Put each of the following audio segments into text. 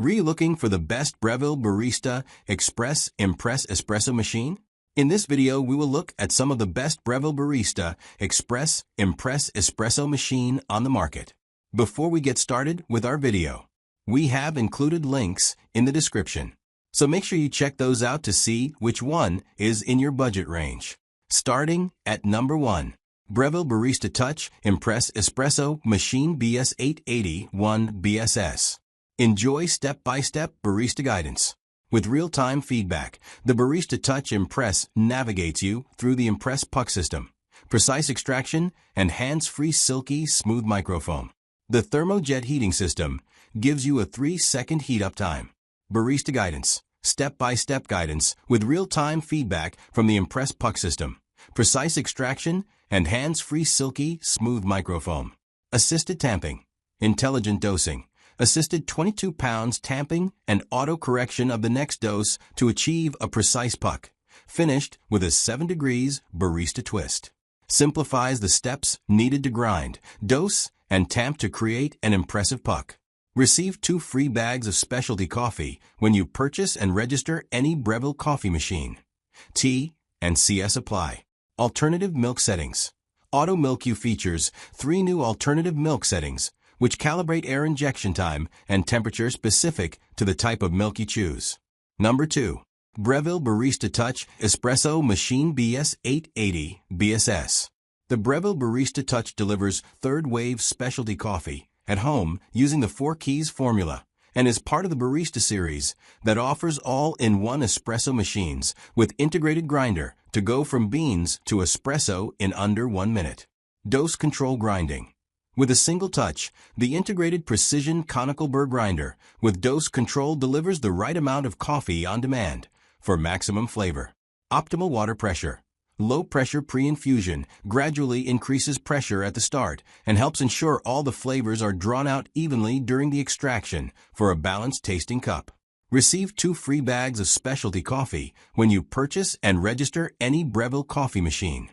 Are you looking for the best Breville Barista Impress Espresso machine? In this video, we will look at some of the best Breville Barista Impress Espresso machine on the market. Before we get started with our video, we have included links in the description. So make sure you check those out to see which one is in your budget range. Starting at number 1. Breville Barista Touch Impress Espresso Machine BS880 BSS. Enjoy step-by-step barista guidance. With real-time feedback, the Barista Touch Impress navigates you through the Impress puck system, precise extraction, and hands-free silky smooth microfoam. The thermojet heating system gives you a 3-second heat-up time. Barista guidance, step-by-step guidance with real-time feedback from the Impress puck system, precise extraction, and hands-free silky smooth microfoam. Assisted tamping, intelligent dosing, assisted 22 pounds tamping and auto-correction of the next dose to achieve a precise puck, finished with a 7 degrees barista twist. Simplifies the steps needed to grind, dose, and tamp to create an impressive puck. Receive 2 free bags of specialty coffee when you purchase and register any Breville coffee machine. T and CS apply. Alternative milk settings. Auto Milk You features 3 new alternative milk settings, which calibrate air injection time and temperature specific to the type of milk you choose. Number 2. Breville Barista Touch Espresso Machine BS880 BSS. The Breville Barista Touch delivers third-wave specialty coffee at home using the 4 keys formula and is part of the Barista series that offers all-in-one espresso machines with integrated grinder to go from beans to espresso in under 1 minute. Dose control grinding. With a single touch, the integrated precision conical burr grinder with dose control delivers the right amount of coffee on demand for maximum flavor. Optimal water pressure. Low-pressure pre-infusion gradually increases pressure at the start and helps ensure all the flavors are drawn out evenly during the extraction for a balanced tasting cup. Receive 2 free bags of specialty coffee when you purchase and register any Breville coffee machine.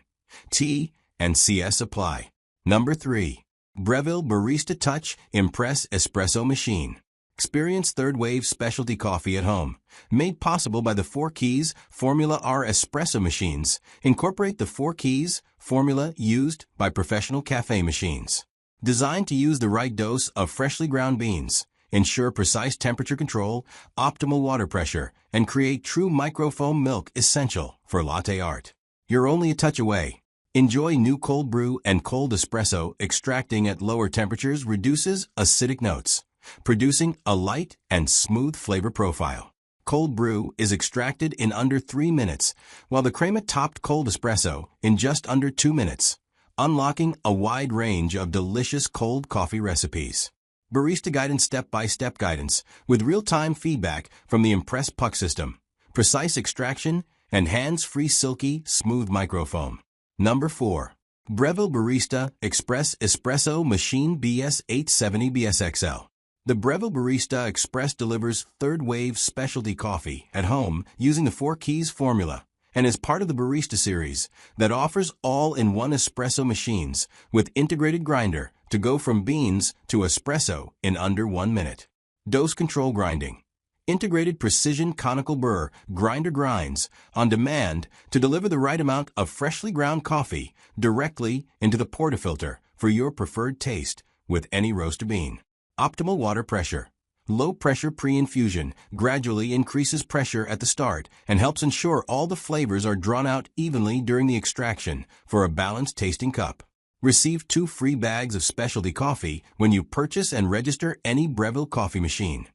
T and CS apply. Number 3. Breville Barista Touch Impress Espresso Machine. Experience third-wave specialty coffee at home. Made possible by the 4 keys Formula R espresso machines. Incorporate the 4 keys formula used by professional cafe machines. Designed to use the right dose of freshly ground beans, ensure precise temperature control, optimal water pressure, and create true microfoam milk essential for latte art. You're only a touch away. Enjoy new cold brew and cold espresso. Extracting at lower temperatures reduces acidic notes, producing a light and smooth flavor profile. Cold brew is extracted in under 3 minutes, while the crema-topped cold espresso in just under 2 minutes, unlocking a wide range of delicious cold coffee recipes. Barista guidance, step-by-step guidance with real-time feedback from the Impress puck system, precise extraction, and hands-free silky smooth microfoam. Number 4. Breville Barista Express Espresso Machine BS870 BSXL. The Breville Barista Express delivers third-wave specialty coffee at home using the 4 keys formula and is part of the Barista series that offers all-in-one espresso machines with integrated grinder to go from beans to espresso in under 1 minute. Dose control grinding. Integrated precision conical burr grinder grinds on demand to deliver the right amount of freshly ground coffee directly into the portafilter for your preferred taste with any roaster bean. Optimal water pressure. Low-pressure pre-infusion gradually increases pressure at the start and helps ensure all the flavors are drawn out evenly during the extraction for a balanced tasting cup. Receive 2 free bags of specialty coffee when you purchase and register any Breville coffee machine.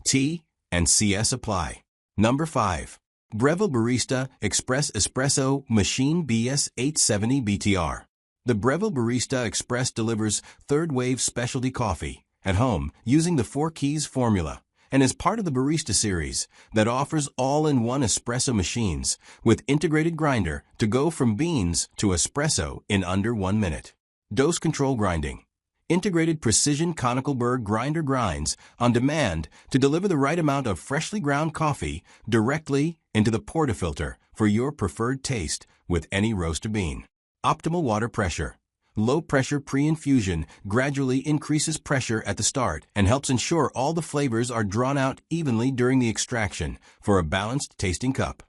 T and CS apply. Number 5. Breville Barista Express Espresso Machine BS870 BTR. The Breville Barista Express delivers third-wave specialty coffee at home using the 4 keys formula and is part of the Barista series that offers all-in-one espresso machines with integrated grinder to go from beans to espresso in under 1 minute. Dose control grinding. Integrated precision conical burr grinder grinds on demand to deliver the right amount of freshly ground coffee directly into the portafilter for your preferred taste with any roaster bean. Optimal water pressure. Low-pressure pre-infusion gradually increases pressure at the start and helps ensure all the flavors are drawn out evenly during the extraction for a balanced tasting cup.